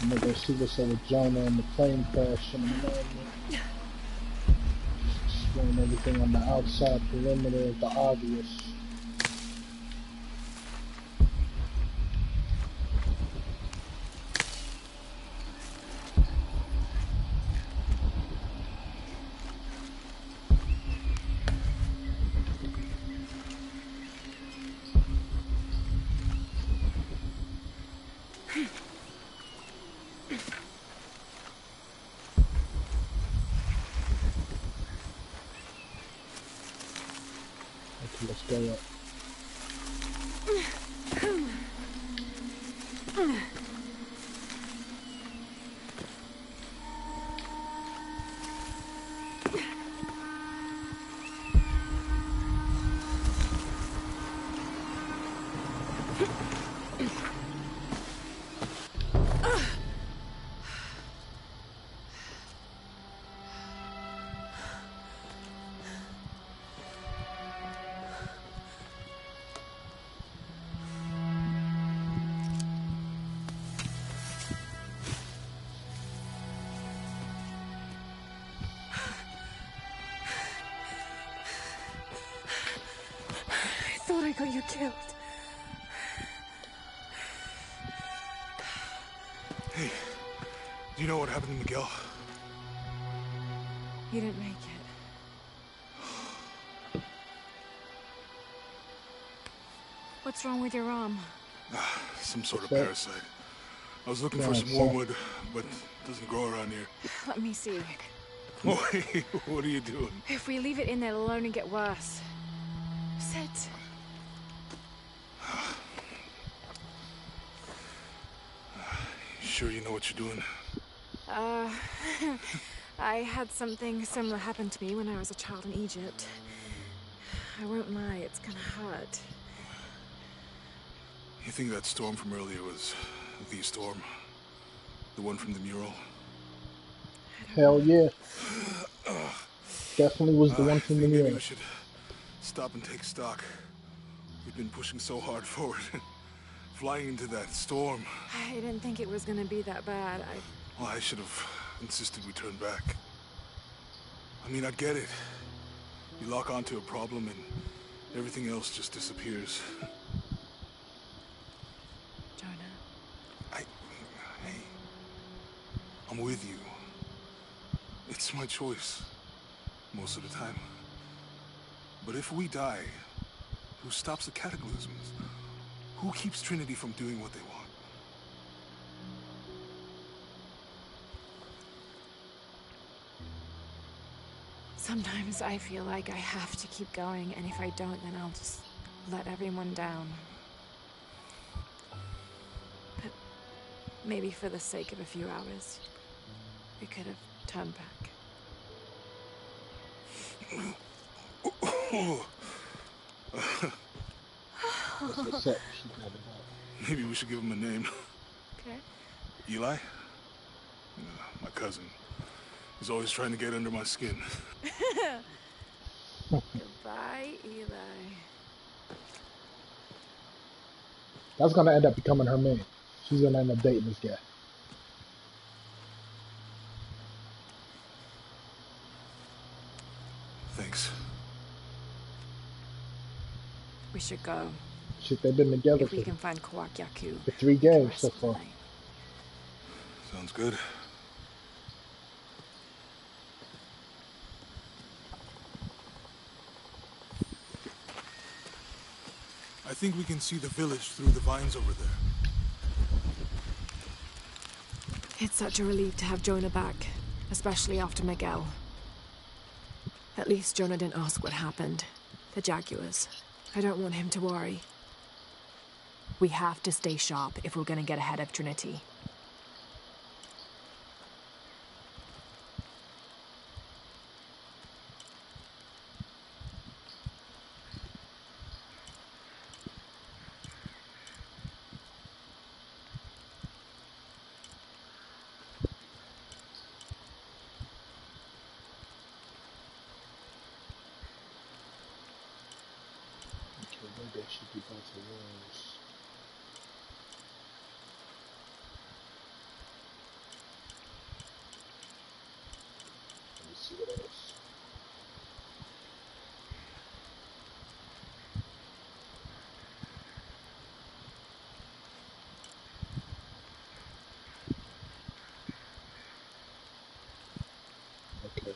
I'm gonna go see what's up with Jonah and the plane crash in a moment. Explain everything on the outside perimeter of the obvious. Okay, let's go up. I thought I got you killed. Hey, do you know what happened to Miguel? You didn't make it. What's wrong with your arm? Some sort of Okay. parasite. I was looking Yeah, for some so- wormwood, but it doesn't grow around here. Let me see. Oh, hey, what are you doing? If we leave it in there, it'll only get worse. Sit. You sure you know what you're doing? I had something similar happen to me when I was a child in Egypt. I won't lie, it's gonna hurt. You think that storm from earlier was the storm? The one from the mural? Hell yeah. Definitely was the one I from the think maybe mural. we should stop and take stock. We've been pushing so hard forward. Flying into that storm. I didn't think it was gonna be that bad. Well, I should have insisted we turn back. I mean, I get it. You lock onto a problem and everything else just disappears. Jonah. Hey, I'm with you. It's my choice, most of the time. But if we die, who stops the cataclysms? Who keeps Trinity from doing what they want? Sometimes I feel like I have to keep going, and if I don't, then I'll just let everyone down. But maybe for the sake of a few hours, we could have turned back. That's what's up. She got it out. Maybe we should give him a name. Okay. Eli? My cousin. He's always trying to get under my skin. Goodbye, Eli. That's gonna end up becoming her man. She's gonna end up dating this guy. Thanks. We should go. Shit, they've been together If we can find Kawakyaku. for 3 games so far. Sounds good. I think we can see the village through the vines over there. It's such a relief to have Jonah back, especially after Miguel. At least Jonah didn't ask what happened. The Jaguars. I don't want him to worry. We have to stay sharp if we're gonna get ahead of Trinity. Okay, maybe I should do both of those. Let me see what else. Okay.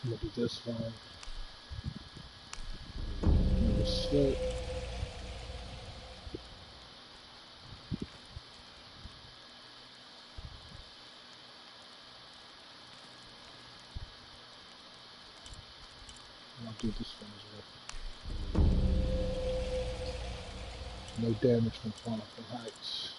I'm gonna do this one. Another slit. And I'll do this one as well. No damage from falling from heights.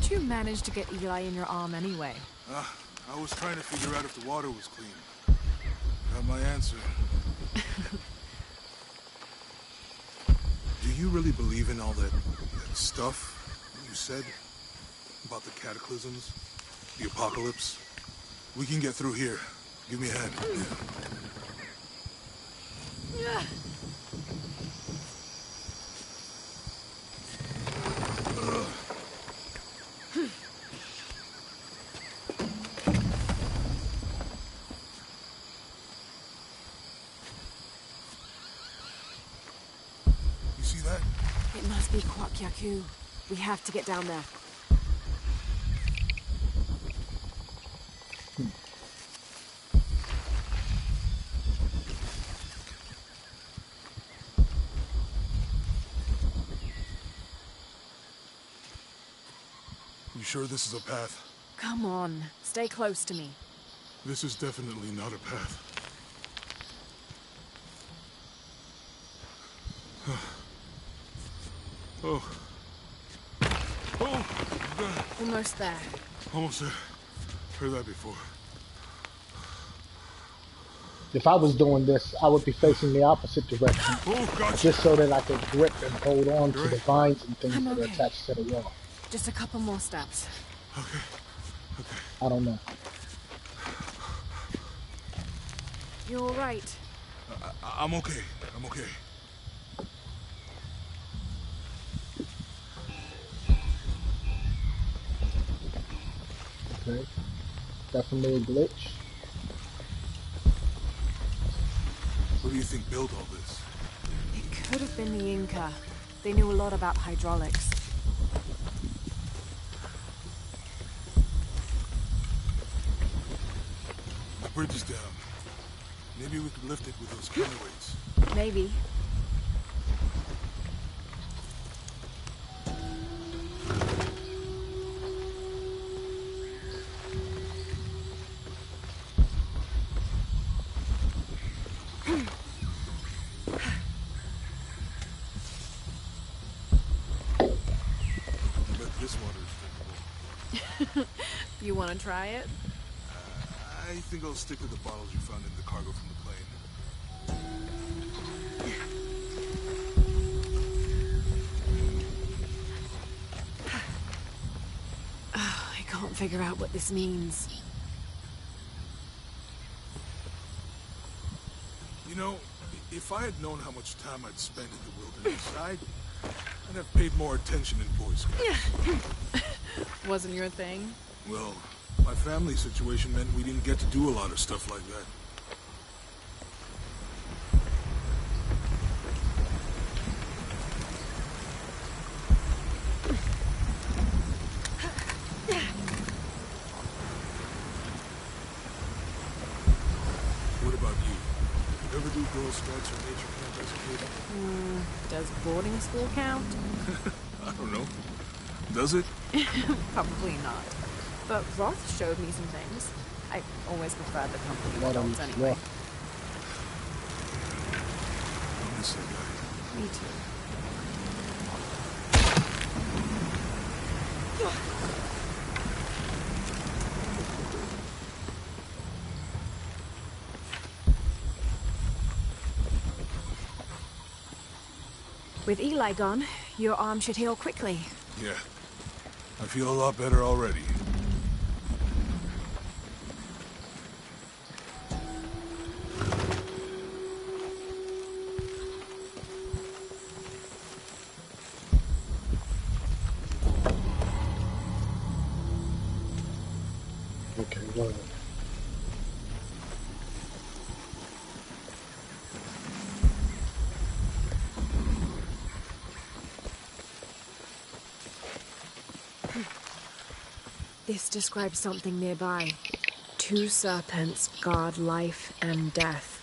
How'd you manage to get Eli in your arm anyway? I was trying to figure out if the water was clean. Got my answer. Do you really believe in all that stuff you said? About the cataclysms? The apocalypse? We can get through here. Give me a hand. You see that? It must be Kwakyaku. We have to get down there. You sure this is a path? Come on, stay close to me. This is definitely not a path. Oh. Oh! God. Almost there. Almost there. Heard that before. If I was doing this, I would be facing the opposite direction, Oh, gotcha. just so that I could grip and hold on to the Right. vines and things I'm that are okay. attached to the wall. Just a couple more steps. Okay. Okay. I don't know. You all right? I'm okay. I'm okay. Okay. Definitely a glitch. What do you think built all this? It could have been the Inca. They knew a lot about hydraulics. The bridge is down. Maybe we could lift it with those counterweights. Maybe. I bet this water is drinkable. You want to try it? I think I'll stick to the bottles you found in the cargo from the plane. Oh, I can't figure out what this means. You know, if I had known how much time I'd spent in the wilderness, I'd have paid more attention in Boy Scouts. Wasn't your thing? Well, my family situation meant we didn't get to do a lot of stuff like that. What about you? You ever do Girl Scouts or nature camp as a kid? Does boarding school count? I don't know. Does it? Probably not. But Roth showed me some things. I always preferred the company of What adults on anyway. Roth? I miss that guy. Me too. With Eli gone, your arm should heal quickly. Yeah. I feel a lot better already. Okay, well. This describes something nearby. 2 serpents guard life and death.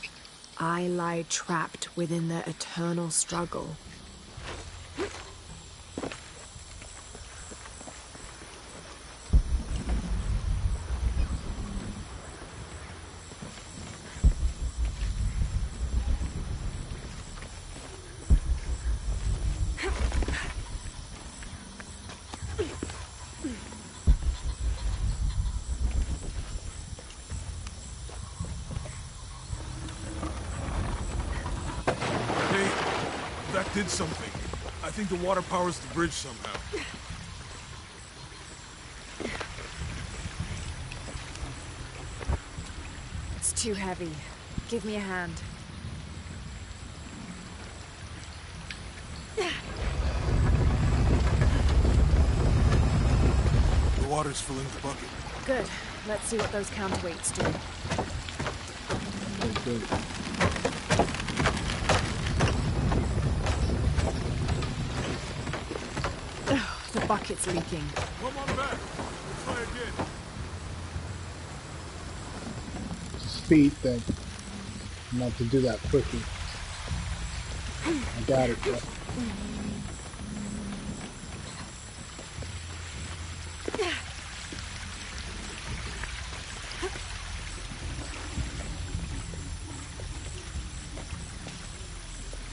I lie trapped within their eternal struggle. did something. I think the water powers the bridge somehow. It's too heavy. Give me a hand. The water's filling the bucket. Good. Let's see what those counterweights do. Okay, good. The bucket's leaking. Come on back. Let's try again. It's a speed thing. Not to do that quickly. I got it, yeah.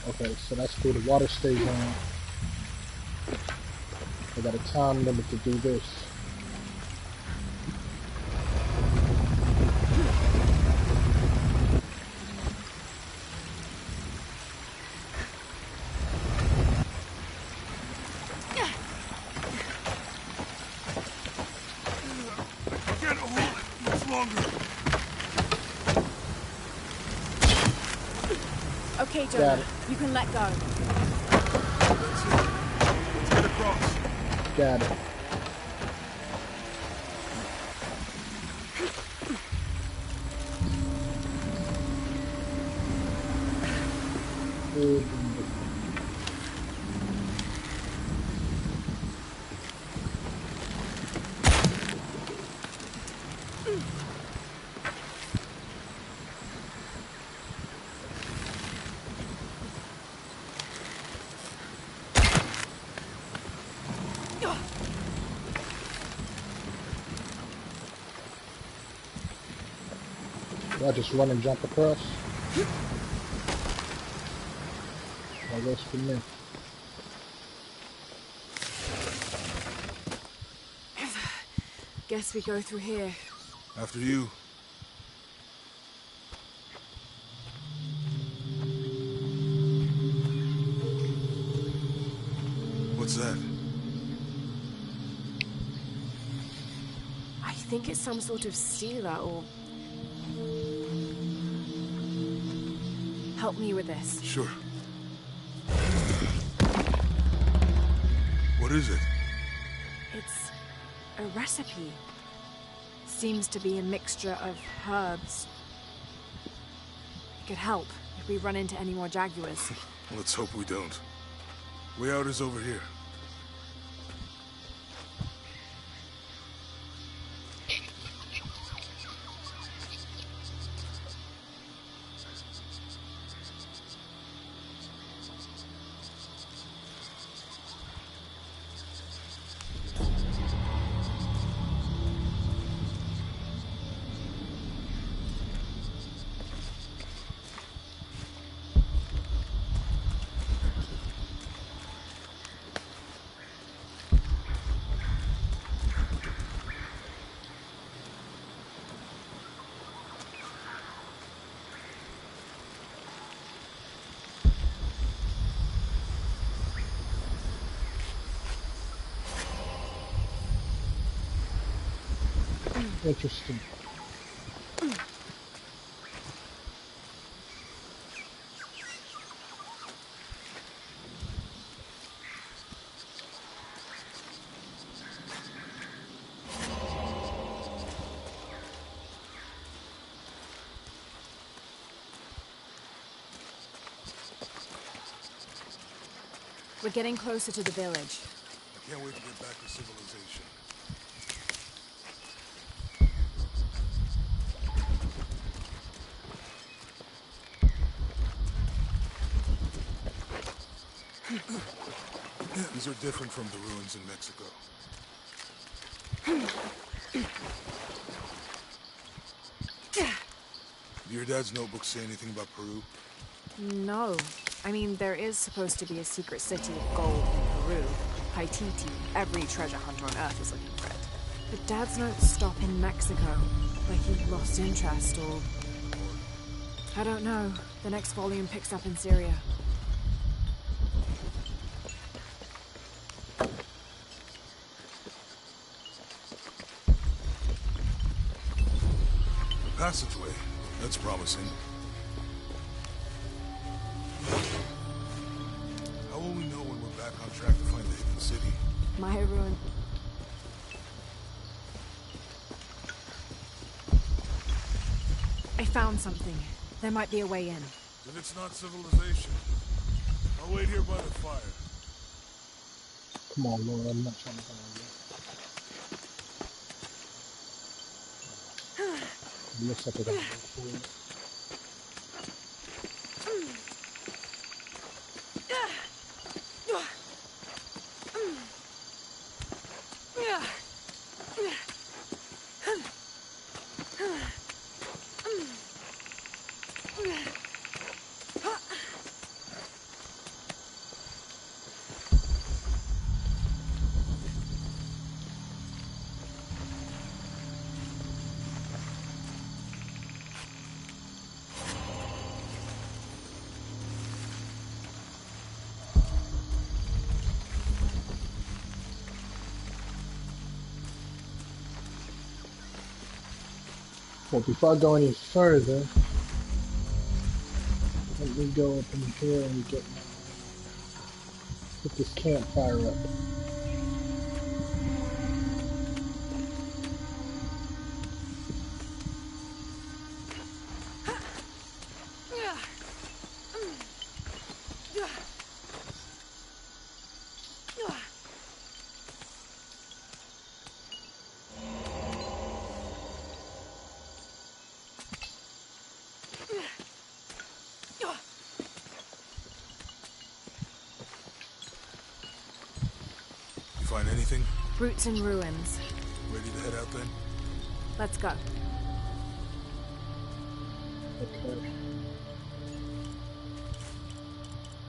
Okay, so that's cool. The water stays on. I got a time limit to do this. I can't hold it much longer. Okay, Jonah. You can let go. That's it. Let's get across. Got it. Good. Do I just run and jump across? That works for me. Guess we go through here. After you. What's that? I think it's some sort of sealer or... Help me with this. Sure. What is it? It's a recipe. Seems to be a mixture of herbs. It could help if we run into any more Jaguars. Let's hope we don't. Way out is over here. Interesting. We're getting closer to the village. I can't wait to get back to civilization. These are different from the ruins in Mexico. Do your dad's notebooks say anything about Peru? No. I mean, there is supposed to be a secret city of gold in Peru. Paititi. Every treasure hunter on Earth is looking for it. But Dad's notes stop in Mexico. Like he lost interest or... I don't know. The next volume picks up in Syria. passageway. That's promising. How will we know when we're back on track to find the hidden city? My ruin. I found something. There might be a way in. Then it's not civilization. I'll wait here by the fire. Come on, Lord, I'm not trying to go on yet. It looks like I gotta go forward. Well, before I go any further, let me go up in here and put this campfire up. You find anything? Roots and ruins. Ready to head out then? Let's go. Okay.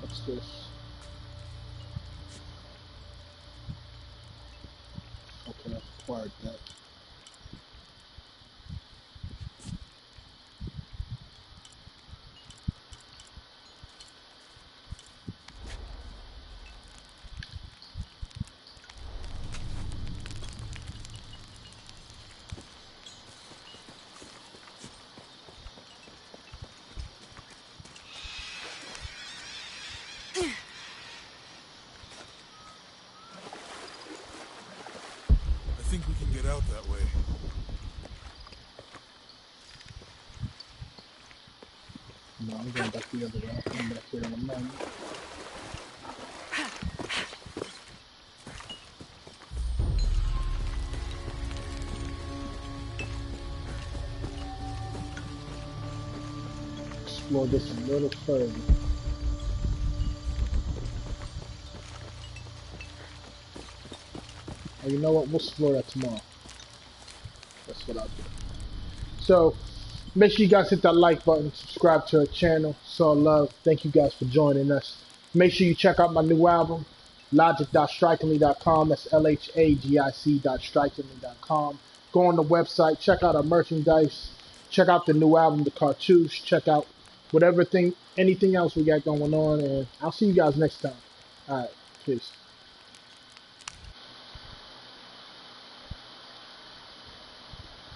What's this? Okay, I've acquired that. I think we can get out that way. No, I'm going back the other way. I'll come back here in a moment. Explore this a little further. And you know what? We'll explore that tomorrow. That's what I'll do. So, make sure you guys hit that like button, subscribe to our channel. It's all love. Thank you guys for joining us. Make sure you check out my new album, logic.strikingly.com. That's LHAGIC.strikingly.com. Go on the website, check out our merchandise, check out the new album, The Cartouche, check out anything else we got going on, and I'll see you guys next time. All right, peace.